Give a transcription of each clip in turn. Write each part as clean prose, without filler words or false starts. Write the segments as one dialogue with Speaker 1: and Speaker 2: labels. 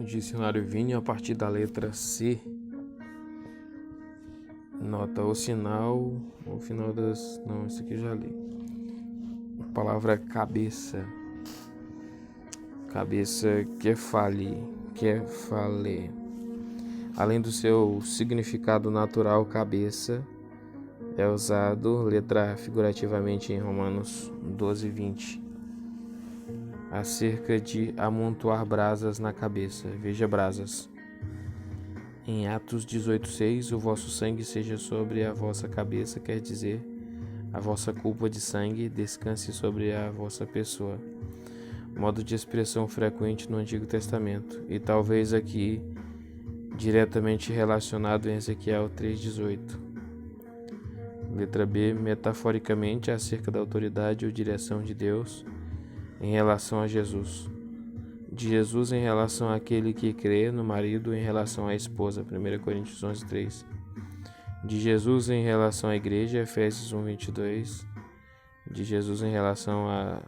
Speaker 1: Dicionário Vini, a partir da letra C. Nota o sinal, o final das... Não, isso aqui eu já li. A palavra cabeça. Cabeça que fale. Além do seu significado natural, cabeça é usado letra figurativamente em Romanos 12:20. Acerca de amontoar brasas na cabeça. Veja brasas. Em Atos 18:6, o vosso sangue seja sobre a vossa cabeça, quer dizer, a vossa culpa de sangue descanse sobre a vossa pessoa. Modo de expressão frequente no Antigo Testamento, e talvez aqui diretamente relacionado em Ezequiel 3:18. Letra B, metaforicamente acerca da autoridade ou direção de Deus em relação a Jesus. De Jesus em relação àquele que crê no marido em relação à esposa, 1 Coríntios 11:3. De Jesus em relação à igreja, Efésios 1:22. De Jesus em relação a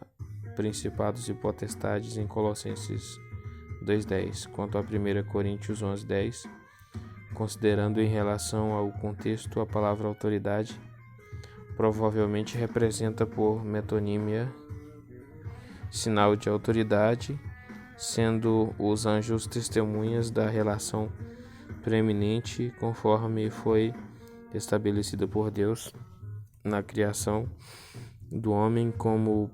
Speaker 1: principados e potestades, em Colossenses 2:10. Quanto a 1 Coríntios 11:10, considerando em relação ao contexto a palavra autoridade, provavelmente representa por metonímia, sinal de autoridade, sendo os anjos testemunhas da relação preeminente conforme foi estabelecida por Deus na criação do homem, como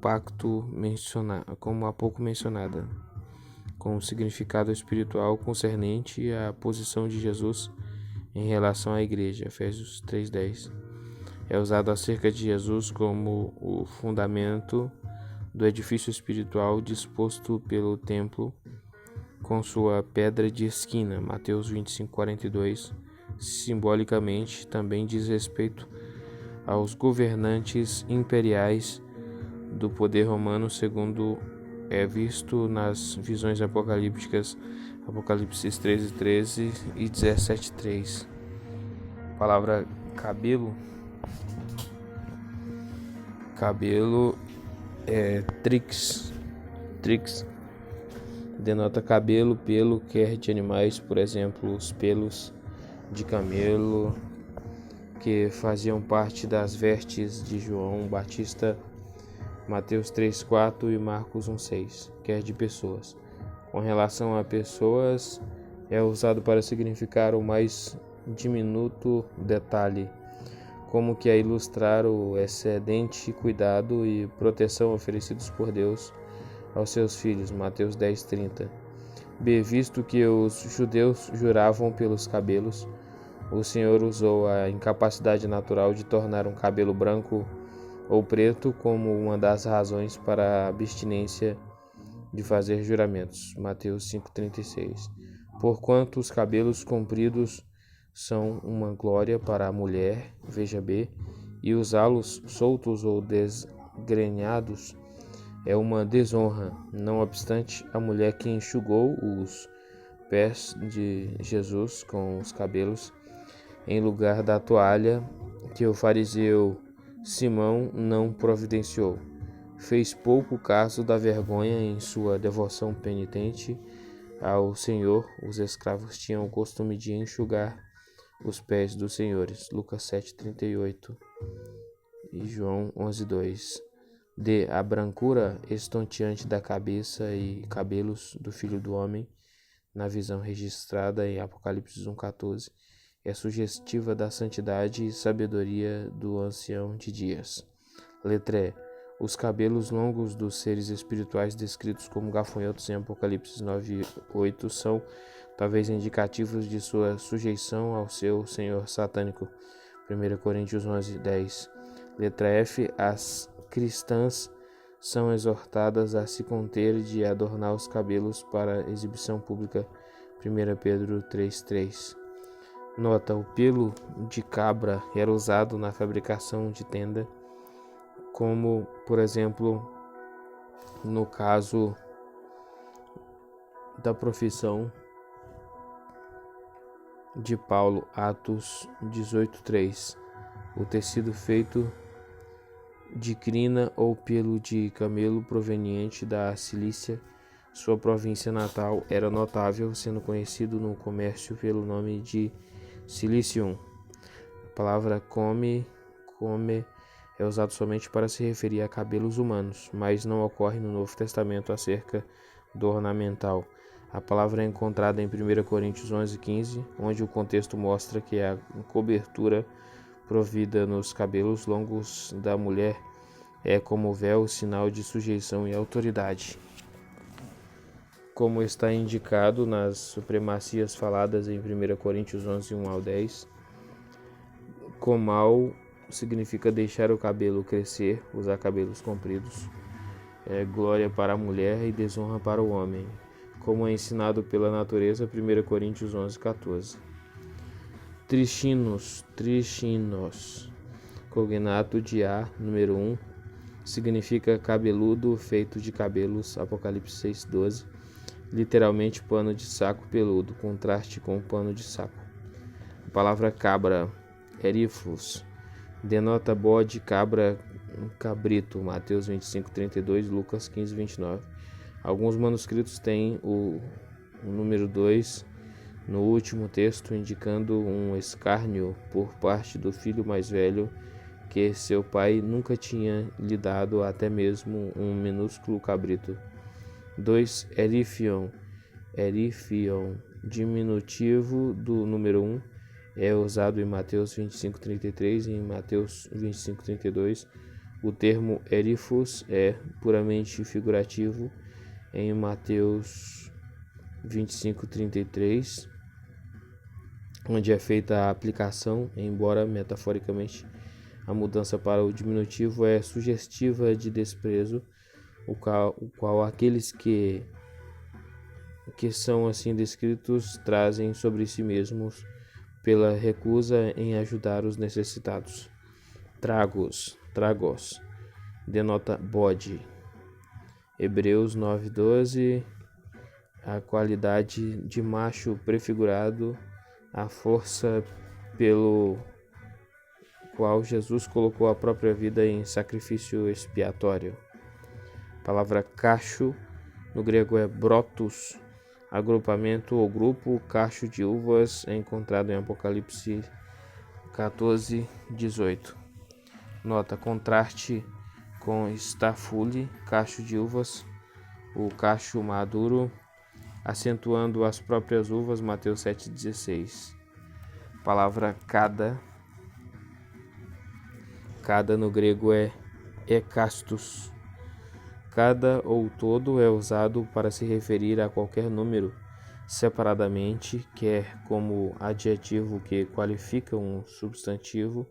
Speaker 1: há pouco mencionada, com o significado espiritual concernente à posição de Jesus em relação à igreja, Efésios 3:10. É usado acerca de Jesus como o fundamento do edifício espiritual disposto pelo templo com sua pedra de esquina, Mateus 25:42. Simbolicamente também diz respeito aos governantes imperiais do poder romano, segundo é visto nas visões apocalípticas, Apocalipse 13:13 e 17:3. Palavra cabelo é trix, denota cabelo, pelo, quer de animais, por exemplo, os pelos de camelo, que faziam parte das vestes de João Batista, Mateus 3:4 e Marcos 1:6, quer de pessoas. Com relação a pessoas, é usado para significar o mais diminuto detalhe, como que a ilustrar o excedente cuidado e proteção oferecidos por Deus aos seus filhos, Mateus 10:30. B. Visto que os judeus juravam pelos cabelos, o Senhor usou a incapacidade natural de tornar um cabelo branco ou preto como uma das razões para a abstinência de fazer juramentos, Mateus 5:36. Porquanto os cabelos compridos são uma glória para a mulher, veja B, e usá-los soltos ou desgrenhados é uma desonra. Não obstante, a mulher que enxugou os pés de Jesus com os cabelos em lugar da toalha que o fariseu Simão não providenciou, fez pouco caso da vergonha em sua devoção penitente ao Senhor. Os escravos tinham o costume de enxugar os pés dos senhores, Lucas 7:38 e João 11:2. D. A brancura estonteante da cabeça e cabelos do Filho do Homem, na visão registrada em Apocalipse 1:14, é sugestiva da santidade e sabedoria do ancião de dias. Letra E. Os cabelos longos dos seres espirituais descritos como gafanhotos em Apocalipse 9:8 são talvez indicativos de sua sujeição ao seu senhor satânico, 1 Coríntios 11:10. Letra F. As cristãs são exortadas a se conter de adornar os cabelos para exibição pública, 1 Pedro 3:3. Nota: o pelo de cabra era usado na fabricação de tenda, como, por exemplo, no caso da profissão de Paulo, Atos 18:3. O tecido feito de crina ou pelo de camelo proveniente da Cilícia Sua província natal era notável, sendo conhecido no comércio pelo nome de Cilicium. A palavra come é usado somente para se referir a cabelos humanos, mas não ocorre no Novo Testamento acerca do ornamental. A palavra é encontrada em 1 Coríntios 11:15, onde o contexto mostra que a cobertura provida nos cabelos longos da mulher é como véu, sinal de sujeição e autoridade. Como está indicado nas supremacias faladas em 1 Coríntios 11, 1-10, comal significa deixar o cabelo crescer, usar cabelos compridos, glória para a mulher e desonra para o homem, como é ensinado pela natureza, 1 Coríntios 11:14. Trichinos, cognato de A, número 1, significa cabeludo feito de cabelos, Apocalipse 6:12, literalmente pano de saco peludo, contraste com pano de saco. A palavra cabra, erifos, denota bode, cabra, cabrito, Mateus 25:32, Lucas 15:29. Alguns manuscritos têm o número 2 no último texto, indicando um escárnio por parte do filho mais velho que seu pai nunca tinha lhe dado até mesmo um minúsculo cabrito. 2. Erifion, diminutivo do número 1, é usado em Mateus 25:33 e em Mateus 25:32. O termo erifos é puramente figurativo em Mateus 25:33, onde é feita a aplicação, embora metaforicamente a mudança para o diminutivo é sugestiva de desprezo, o qual aqueles que são assim descritos trazem sobre si mesmos pela recusa em ajudar os necessitados. Tragos, denota bode. Hebreus 9:12, a qualidade de macho prefigurado, a força pelo qual Jesus colocou a própria vida em sacrifício expiatório. A palavra cacho, no grego é brotos, agrupamento ou grupo. Cacho de uvas é encontrado em Apocalipse 14:18. Nota: contraste com stafule, cacho de uvas, o cacho maduro, acentuando as próprias uvas, Mateus 7:16. Palavra cada no grego é ekastos. Cada ou todo é usado para se referir a qualquer número separadamente, quer como adjetivo que qualifica um substantivo,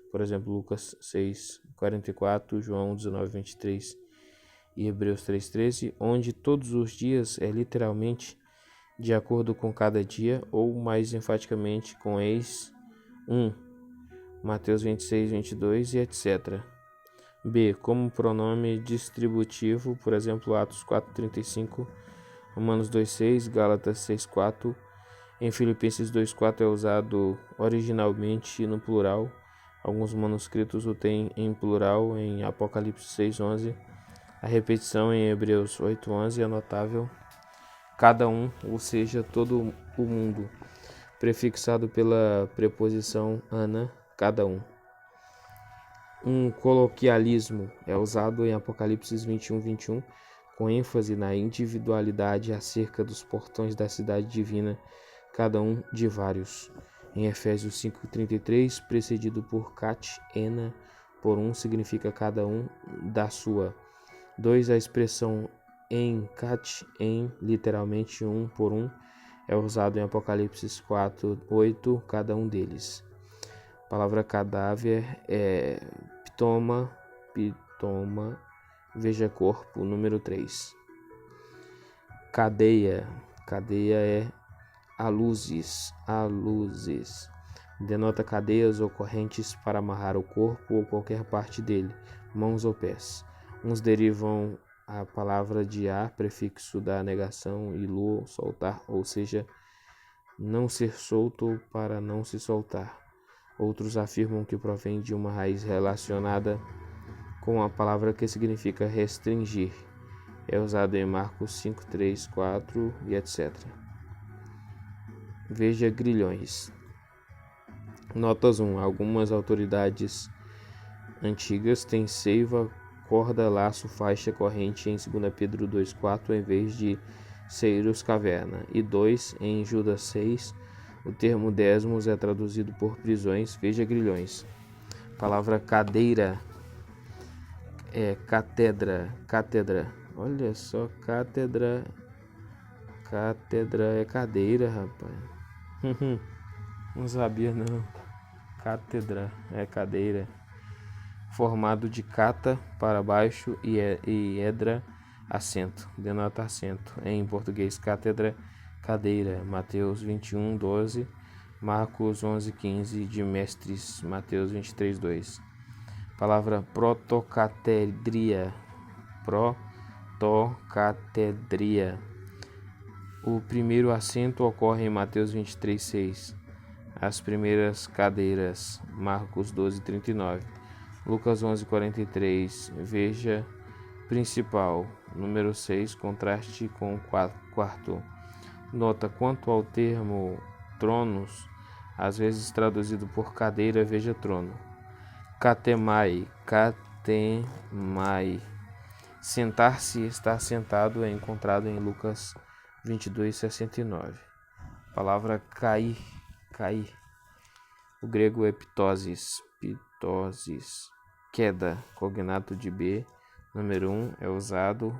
Speaker 1: por exemplo, Lucas 6:44, João 19:23 e Hebreus 3:13, onde todos os dias é literalmente de acordo com cada dia, ou mais enfaticamente com eis um, Mateus 26:22 e etc. B. Como pronome distributivo, por exemplo, Atos 4:35, Romanos 2:6, Gálatas 6:4. Em Filipenses 2:4 é usado originalmente no plural. Alguns manuscritos o têm em plural em Apocalipse 6:11. A repetição em Hebreus 8:11 é notável. Cada um, ou seja, todo o mundo, prefixado pela preposição ana, cada um. Um coloquialismo é usado em Apocalipse 21:21, com ênfase na individualidade acerca dos portões da cidade divina, cada um de vários. Em Efésios 5:33, precedido por kat, ena, por um, significa cada um da sua. 2. A expressão em kat, em, literalmente um por um, é usado em Apocalipse 4:8, cada um deles. A palavra cadáver é pitoma, veja corpo, número 3. Cadeia é aluzes, denota cadeias ou correntes para amarrar o corpo ou qualquer parte dele, mãos ou pés. Uns derivam a palavra de ar, prefixo da negação, e lu, soltar, ou seja, não ser solto para não se soltar. Outros afirmam que provém de uma raiz relacionada com a palavra que significa restringir. é usado em Marcos 5, 3, 4 e etc. Veja grilhões. Notas 1. Algumas autoridades antigas têm seiva, corda, laço, faixa, corrente em 2 Pedro 2,4 em vez de ceiros, caverna. E 2. Em Judas 6, o termo desmos é traduzido por prisões. Veja grilhões. Palavra cadeira é cátedra. Olha só, cátedra é cadeira, rapaz. Não sabia não. Cátedra é cadeira. Formado de cata para baixo e edra, assento. Denota assento. Em português, cátedra, cadeira. Mateus 21, 12. Marcos 11, 15. De mestres. Mateus 23, 2. Palavra protocatedria. O primeiro assento ocorre em Mateus 23, 6. As primeiras cadeiras. Marcos 12, 39. Lucas 11, 43. Veja principal. Número 6. Contraste com o quarto. Nota quanto ao termo tronos, às vezes traduzido por cadeira, veja trono. Catemai. Sentar-se, estar sentado, é encontrado em Lucas 22, 69. Palavra cair. O grego é ptosis. Queda, cognato de B. Número 1 é usado,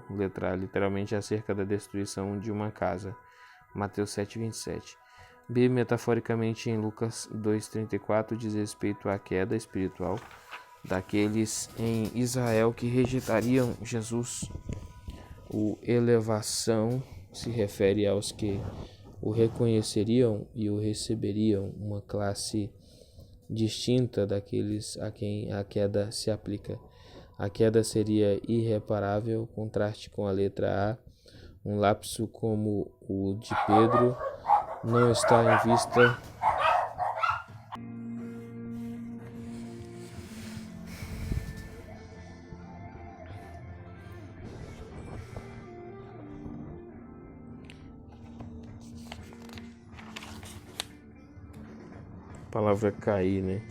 Speaker 1: literalmente acerca da destruição de uma casa. Mateus 7, 27. B, metaforicamente em Lucas 2,34, diz respeito à queda espiritual daqueles em Israel que rejeitariam Jesus. O elevação se refere aos que o reconheceriam e o receberiam, uma classe distinta daqueles a quem a queda se aplica. A queda seria irreparável, contraste com a letra A. Um lapso como o de Pedro não está em vista. Palavra cair, né?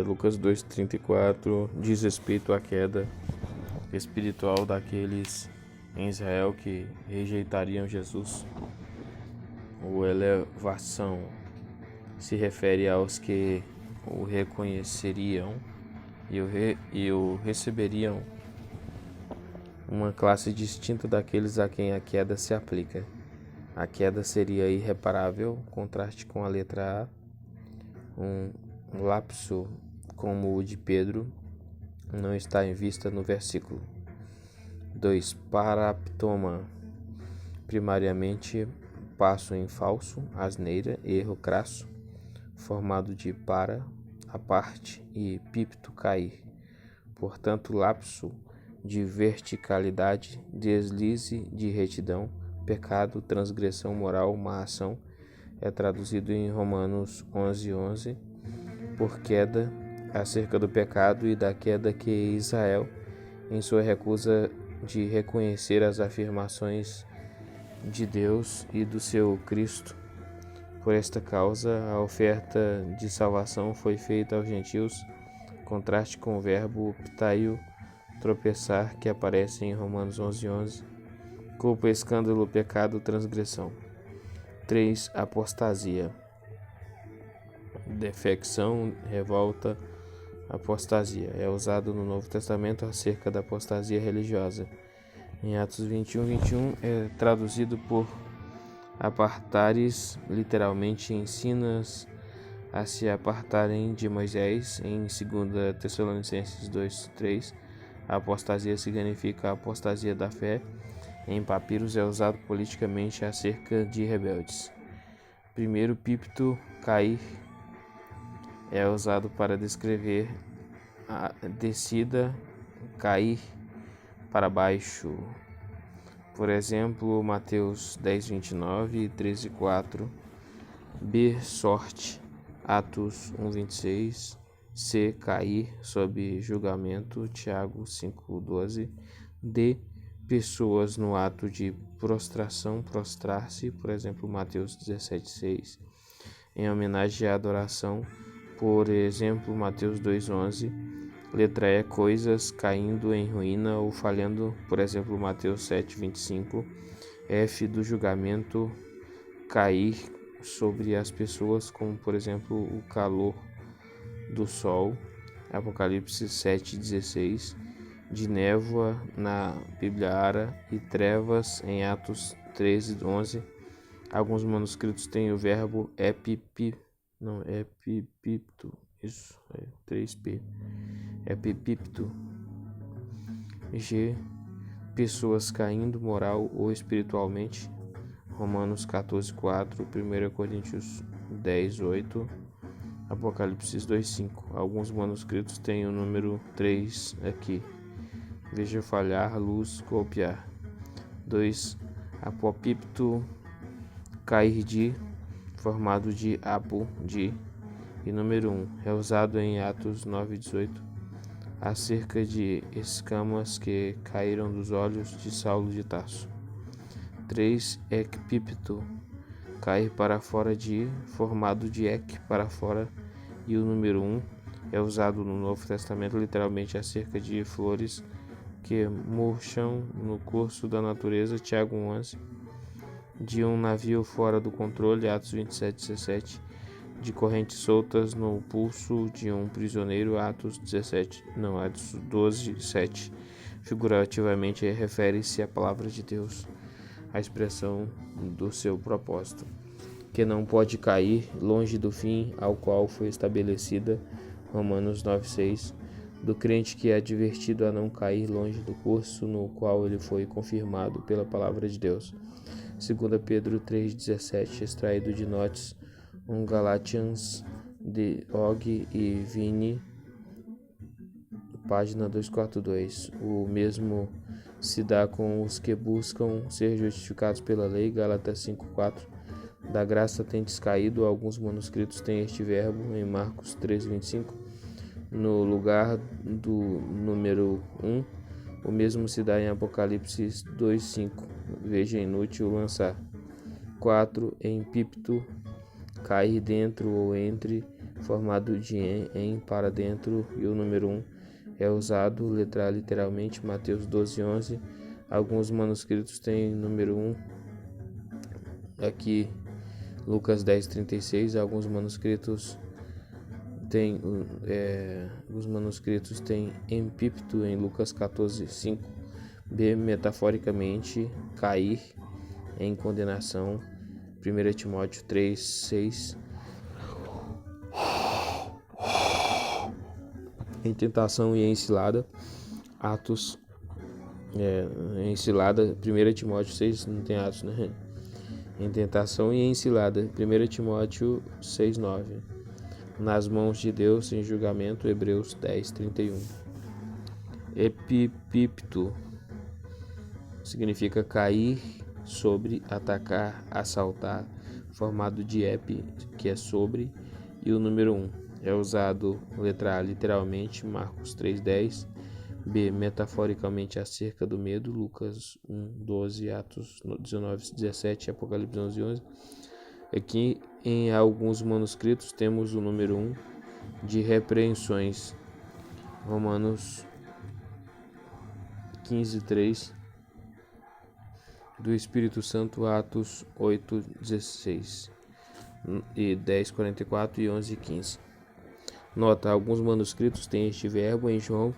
Speaker 1: Lucas 2,34 diz respeito à queda espiritual daqueles em Israel que rejeitariam Jesus. O elevação se refere aos que o reconheceriam e o receberiam, uma classe distinta daqueles a quem a queda se aplica. A queda seria irreparável, contraste com a letra A. Um lapso como o de Pedro não está em vista no versículo. 2. Paraptoma. Primariamente, passo em falso, asneira, erro crasso, formado de para, a parte, e pipto, cair. Portanto, lapso de verticalidade, deslize de retidão, pecado, transgressão moral, má ação, é traduzido em Romanos 11:11 por queda, acerca do pecado e da queda que Israel, em sua recusa de reconhecer as afirmações de Deus e do seu Cristo. Por esta causa, a oferta de salvação foi feita aos gentios, contraste com o verbo ptaio, tropeçar, que aparece em Romanos 11:11, culpa, escândalo, pecado, transgressão. 3. Apostasia. Defecção, revolta, apostasia. É usado no Novo Testamento acerca da apostasia religiosa. Em Atos 21:21 é traduzido por apartares, literalmente ensinas a se apartarem de Moisés. Em 2 Tessalonicenses 2:3, a apostasia significa a apostasia da fé. Em Papiros é usado politicamente acerca de rebeldes. Primeiro, pipto, cair, é usado para descrever a descida, cair para baixo. Por exemplo, Mateus 10:29 e 13:4. B, sorte, Atos 1:26. C, cair sob julgamento, Tiago 5:12. D, pessoas no ato de prostração, prostrar-se, por exemplo, Mateus 17:6, em homenagem à adoração, por exemplo, Mateus 2:11, letra E, coisas caindo em ruína ou falhando, por exemplo, Mateus 7:25, F, do julgamento cair sobre as pessoas, como, por exemplo, o calor do sol, Apocalipse 7:16, de névoa na Bíblia Ara e trevas em Atos 13:11. Alguns manuscritos têm o verbo epipipto, isso, 3P, epipipto. G, pessoas caindo moral ou espiritualmente, Romanos 14:4, 1 Coríntios 10:8, Apocalipse 2:5. Alguns manuscritos têm o número 3 aqui. Veja falhar, luz, golpear. 2. Apopipto, cair de, formado de apo, de. E número 1, é usado em Atos 9:18, acerca de escamas que caíram dos olhos de Saulo de Tarso. 3. Ekpipto, cair para fora de, formado de ek, para fora. E o número 1 é usado no Novo Testamento literalmente acerca de flores que murcham no curso da natureza, Tiago 11, de um navio fora do controle, Atos 27:17, de correntes soltas no pulso de um prisioneiro, Atos 12:7. Figurativamente refere-se à palavra de Deus, a expressão do seu propósito, que não pode cair longe do fim ao qual foi estabelecida, Romanos 9:6, do crente que é advertido a não cair longe do curso no qual ele foi confirmado pela palavra de Deus. 2 Pedro 3:17, extraído de Notes, Galatians, de Og e Vini, página 242. O mesmo se dá com os que buscam ser justificados pela lei, Gálatas 5:4. Da graça tendes caído, alguns manuscritos têm este verbo em Marcos 13:25. No lugar do número 1, o mesmo se dá em Apocalipse 2:5. Veja inútil lançar. 4. Em pípto, cair dentro ou entre, formado de em para dentro, e o número 1 é usado literalmente, Mateus 12:11. Alguns manuscritos têm número 1 aqui, Lucas 10:36. Alguns manuscritos têm empípto em Lucas 14:5. B, metaforicamente, cair em condenação, 1 Timóteo 3:6. Em tentação e em cilada, Atos, em cilada, 1 Timóteo 6, não tem Atos, né? Em tentação e em cilada, 1 Timóteo 6:9. Nas mãos de Deus em julgamento, Hebreus 10:31. Epipipto significa cair sobre, atacar, assaltar, formado de ep, que é sobre, e o número 1 é usado letra A literalmente, Marcos 3:10. B, metaforicamente acerca do medo, Lucas 1:12, Atos 19:17, Apocalipse 11:11. Aqui em alguns manuscritos temos o número 1 de repreensões, Romanos 15:3, do Espírito Santo, Atos 8:16 e 10:44 e 11:15. Nota, alguns manuscritos têm este verbo em João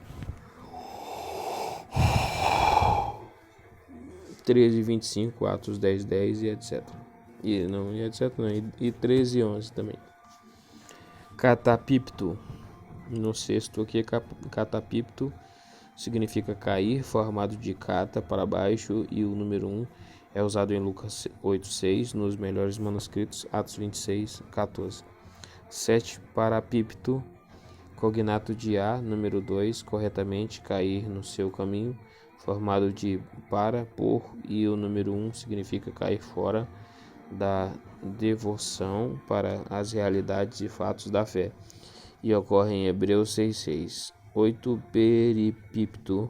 Speaker 1: 13:25, Atos 10:10 e etc. E 13:11 também. Catapipto, no sexto aqui, catapipto significa cair, formado de cata, para baixo, e o número 1 é usado em Lucas 8:6, nos melhores manuscritos, Atos 26:14. 7. Parapipto, cognato de A, número 2, corretamente, cair no seu caminho, formado de para, por, e o número 1 significa cair fora da devoção para as realidades e fatos da fé, e ocorre em Hebreus 6:6. 8. Peripipto,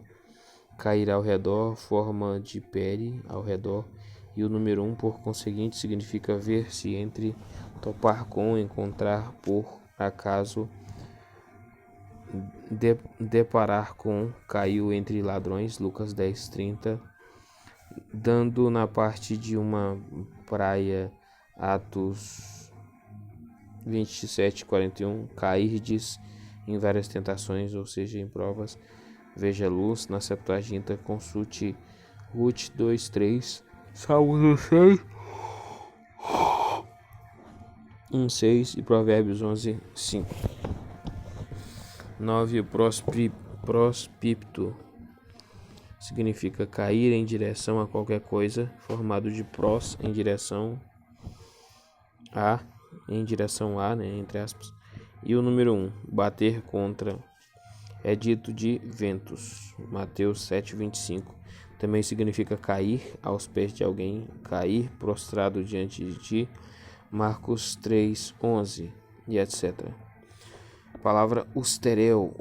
Speaker 1: cair ao redor, forma de pere, ao redor. E o número 1, por conseguinte, significa ver-se entre, topar com, encontrar por acaso, deparar com, caiu entre ladrões, Lucas 10:30, dando na parte de uma praia, Atos 27:41, cairdes em várias tentações, ou seja, em provas, veja luz, na Septuaginta, consulte Ruth 2:3, Salmos 6, 1:6 e Provérbios 11:5. 9. Prospipto significa cair em direção a qualquer coisa, formado de pros, em direção a, entre aspas. E o número 1, bater contra, é dito de ventos, Mateus 7:25. Também significa cair aos pés de alguém, cair prostrado diante de ti, Marcos 3:11 e etc. A palavra usterel,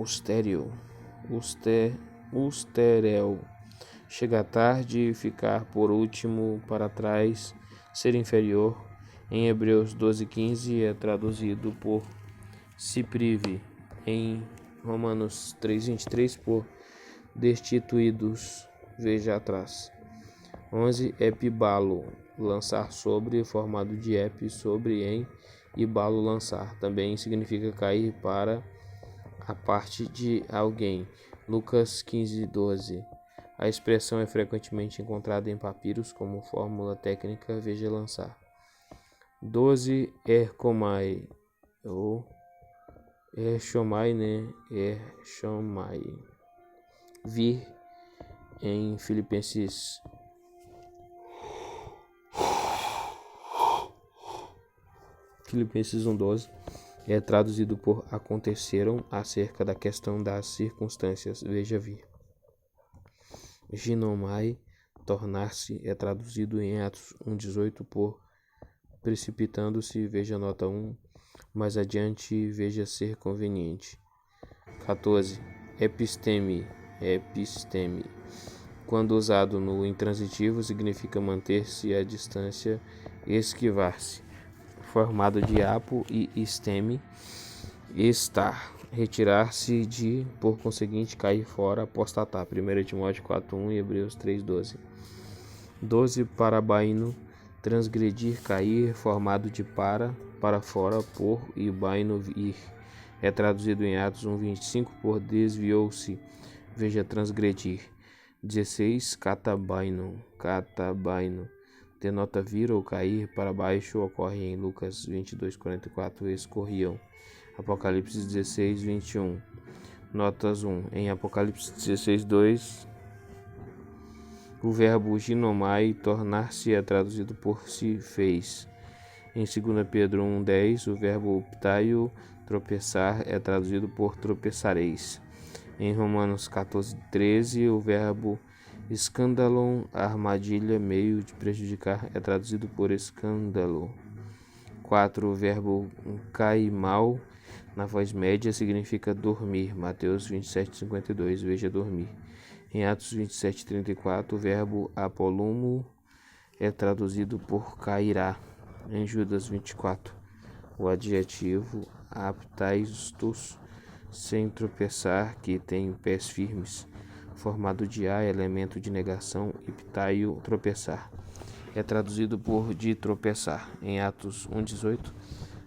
Speaker 1: chega tarde, ficar por último, para trás, ser inferior. Em Hebreus 12:15 é traduzido por se prive. Em Romanos 3:23 por destituídos, veja atrás. 11. Epibalo, lançar sobre, formado de ep, sobre, em, e balo, lançar. Também significa cair para a parte de alguém. Lucas 15:12. A expressão é frequentemente encontrada em papiros como fórmula técnica, veja lançar. 12. Erchomai, ou Erchomai, vir, em Filipenses 1:12, é traduzido por aconteceram, acerca da questão das circunstâncias, veja vir. Ginomai, tornar-se, é traduzido em Atos 1:18 por precipitando-se, veja nota 1, mais adiante, veja ser conveniente. 14. Episteme, quando usado no intransitivo, significa manter-se à distância, esquivar-se. Formado de apo e esteme, estar, retirar-se de, por conseguinte, cair fora, apostatar. 1 Timóteo 4:1 e Hebreus 3:12. 12. Parabaino, transgredir, cair, formado de para fora, por, e baino, ir. É traduzido em Atos 1:25 por desviou-se, veja transgredir. 16. Catabaino, denota vir ou cair para baixo, ocorre em Lucas 22:44, escorriam. Apocalipse 16:21. Notas 1. Em Apocalipse 16:2, o verbo ginomai, tornar-se, é traduzido por se fez. Em 2 Pedro 1:10, o verbo ptaio, tropeçar, é traduzido por tropeçareis. Em Romanos 14:13, o verbo escandalon, armadilha, meio de prejudicar, é traduzido por escândalo. 4. O verbo caimal, na voz média, significa dormir. Mateus 27:52, veja dormir. Em Atos 27:34, o verbo apolumo é traduzido por cairá. Em Judas 24, o adjetivo aptaistos, sem tropeçar, que tem pés firmes, formado de a, elemento de negação, e ptaio, tropeçar, é traduzido por de tropeçar. Em Atos 1:18,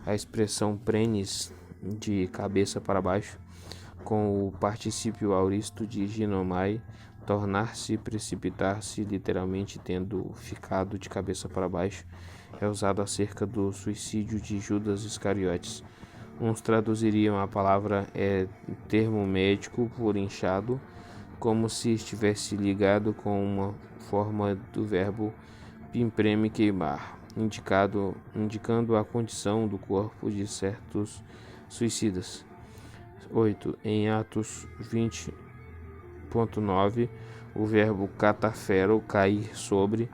Speaker 1: a expressão prenis, de cabeça para baixo, com o particípio auristo de ginomai, tornar-se, precipitar-se, literalmente tendo ficado de cabeça para baixo, é usado acerca do suicídio de Judas Iscariotes. Uns traduziriam a palavra termo médico por inchado, como se estivesse ligado com uma forma do verbo pimpreme, queimar, indicando a condição do corpo de certos suicidas. 8. Em Atos 20:9, o verbo catafero, cair sobre,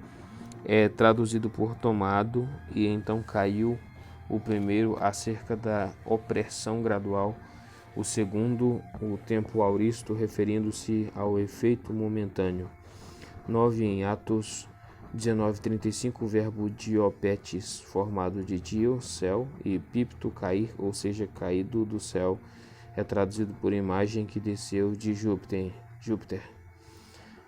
Speaker 1: é traduzido por tomado, e então caiu o primeiro, acerca da opressão gradual. O segundo, o tempo auristo, referindo-se ao efeito momentâneo. 9. Em Atos 19:35, o verbo diopetes, formado de dio, céu, e pipto, cair, ou seja, caído do céu, é traduzido por imagem que desceu de Júpiter.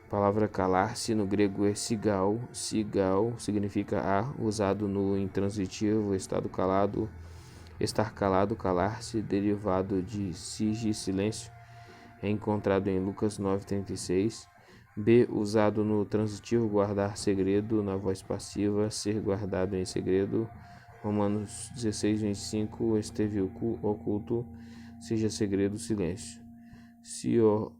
Speaker 1: A palavra calar-se no grego é sigal. Sigal significa ar, usado no intransitivo, estado calado, estar calado, calar-se, derivado de sige, silêncio, é encontrado em Lucas 9:36. B, usado no transitivo, guardar segredo, na voz passiva, ser guardado em segredo. Romanos 16:25, esteve oculto, seja segredo, silêncio. Siopau,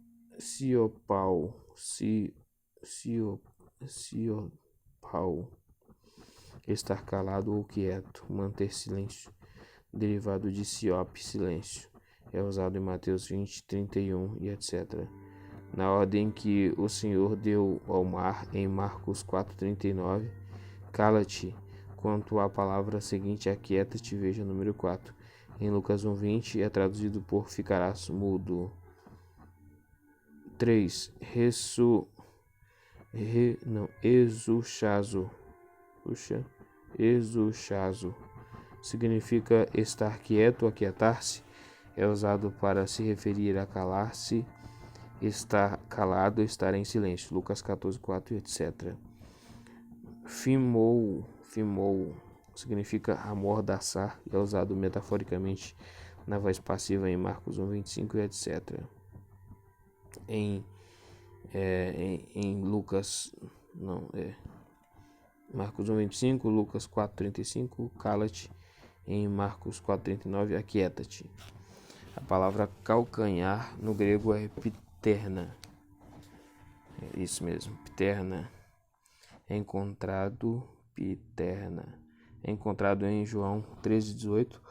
Speaker 1: estar calado ou quieto, manter silêncio, derivado de siope, silêncio, é usado em Mateus 20:31 e etc. Na ordem que o Senhor deu ao mar, em Marcos 4:39, cala-te, quanto à palavra seguinte, aquieta-te, veja número 4. Em Lucas 1:20 é traduzido por ficarás mudo. 3. Exuchazo significa estar quieto, aquietar-se, é usado para se referir a calar-se, estar calado, estar em silêncio. Lucas 14:4, etc. Fimou significa amordaçar, é usado metaforicamente na voz passiva em Marcos 1:25 e etc. Em Marcos 1:25, Lucas 4:35, cala-te. Em Marcos 4:39, aquieta-te. A palavra calcanhar no grego é pterna. É isso mesmo, pterna. É encontrado em João 13:18,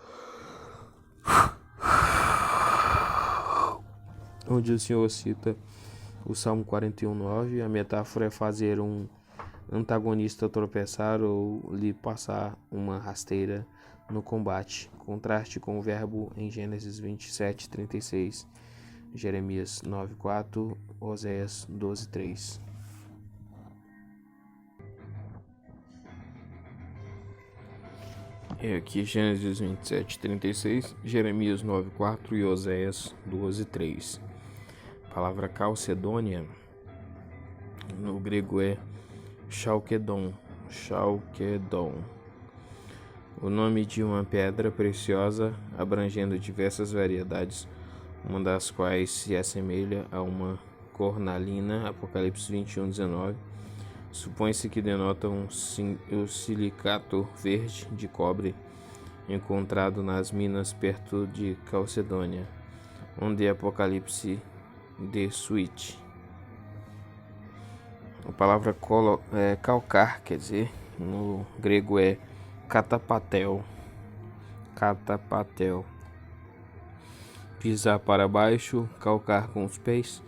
Speaker 1: onde o Senhor cita o Salmo 41:9. A metáfora é fazer um antagonista tropeçar ou lhe passar uma rasteira no combate. Contraste com o verbo em Gênesis 27:36, Jeremias 9:4, Oséias 12:3. É aqui Gênesis 27:36, Jeremias 9:4 e Oséias 12:3. A palavra calcedônia no grego é chalkedon. O nome de uma pedra preciosa abrangendo diversas variedades, uma das quais se assemelha a uma cornalina, Apocalipse 21:19. Supõe-se que denota o silicato verde de cobre encontrado nas minas perto de Calcedônia, onde Apocalipse dessuite. A palavra calcar, quer dizer, no grego é catapatel. Pisar para baixo, calcar com os pés,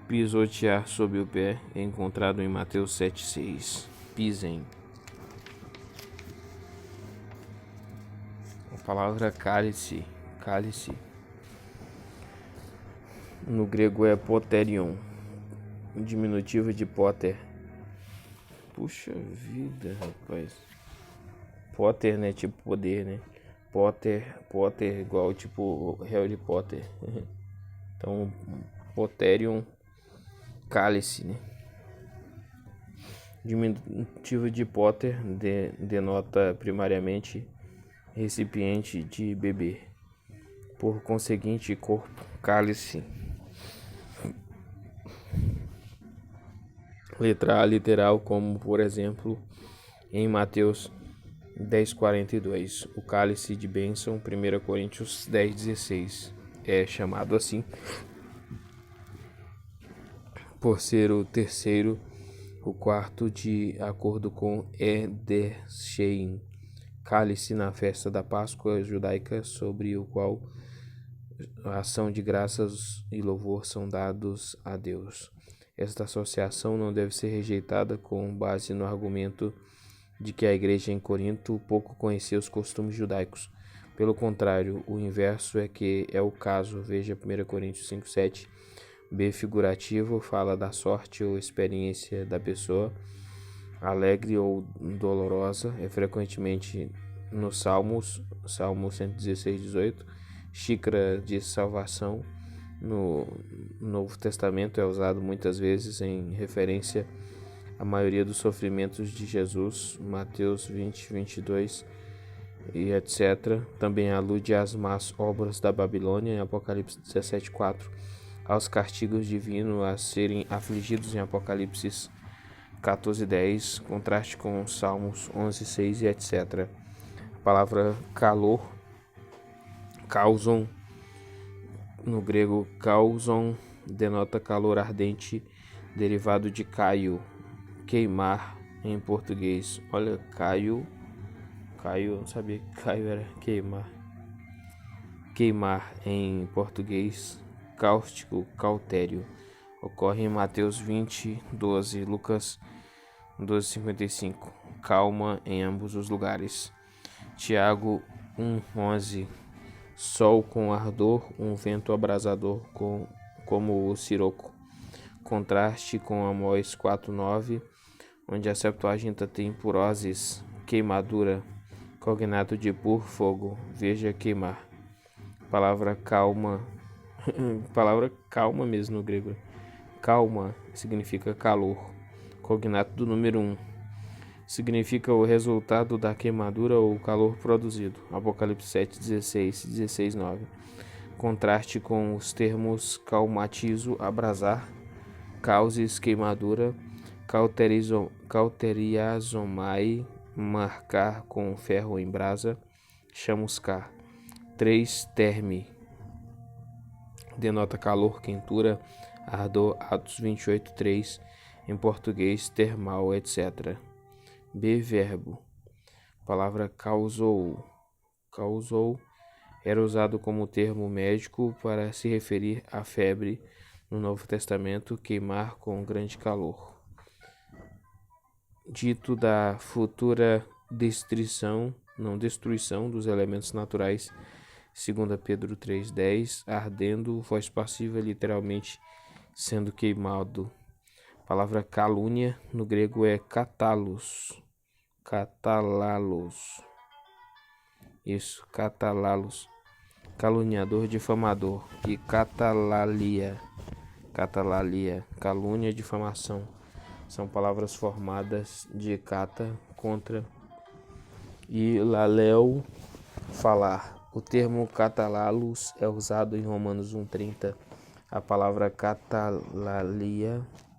Speaker 1: pisotear sob o pé, é encontrado em Mateus 7:6. Pisem. A palavra cálice, no grego é poterion, diminutivo de potter. Puxa vida, rapaz. Potter, né? Tipo poder, né? Potter igual tipo Harry Potter. Então, poterion, cálice, né? Diminutivo de potter denota primariamente recipiente de beber. Por conseguinte, corpo, cálice. Letra A literal, como por exemplo em Mateus 10:42, o cálice de bênção. 1 Coríntios 10:16 é chamado assim por ser o terceiro, o quarto de acordo com Edersheim, cálice na festa da Páscoa judaica, sobre o qual a ação de graças e louvor são dados a Deus. Esta associação não deve ser rejeitada com base no argumento de que a igreja em Corinto pouco conhecia os costumes judaicos, Pelo contrário, o inverso é que é o caso. Veja 1 Coríntios 5:7. B, figurativo, fala da sorte ou experiência da pessoa, alegre ou dolorosa, é frequentemente nos Salmos, Salmo 116:18, xícara de salvação. No Novo Testamento é usado muitas vezes em referência à maioria dos sofrimentos de Jesus, Mateus 20:22 e etc. Também alude às más obras da Babilônia, em Apocalipse 17:4, aos castigos divinos a serem afligidos em Apocalipse 14:10, contraste com Salmos 11:6 e etc. A palavra calor, causon, no grego causon, denota calor ardente, derivado de caio, queimar em português. Olha, caio, eu não sabia que caio era queimar. Queimar em português, cáustico, cautério. Ocorre em Mateus 20:12, Lucas 12:55. Calma em ambos os lugares. Tiago 1:11. Sol com ardor, um vento abrasador como o siroco. Contraste com Amós 4:9, onde a Septuaginta tem puroses, queimadura, cognato de pur, fogo. Veja queimar. Palavra calma, palavra calma mesmo no grego. Calma significa calor. Cognato do número 1. Significa o resultado da queimadura ou calor produzido. Apocalipse 7:16, 16:9. Contraste com os termos caumatizo, abrasar, causes, queimadura, cauteriazomai, marcar com ferro em brasa, chamuscar. 3. Terme, denota calor, quentura, ardor, Atos 28:3, em português, termal, etc. B. Verbo, palavra causou. Causou era usado como termo médico para se referir à febre no Novo Testamento, queimar com grande calor. Dito da futura destruição dos elementos naturais, 2 Pedro 3:10, ardendo, voz passiva, literalmente sendo queimado. A palavra calúnia no grego é catalalos. Isso, catalalos. Caluniador, difamador. E catalalia, calúnia, difamação. São palavras formadas de cata, contra, e laleu, falar. O termo catalalos é usado em Romanos 1:30. A palavra catalalia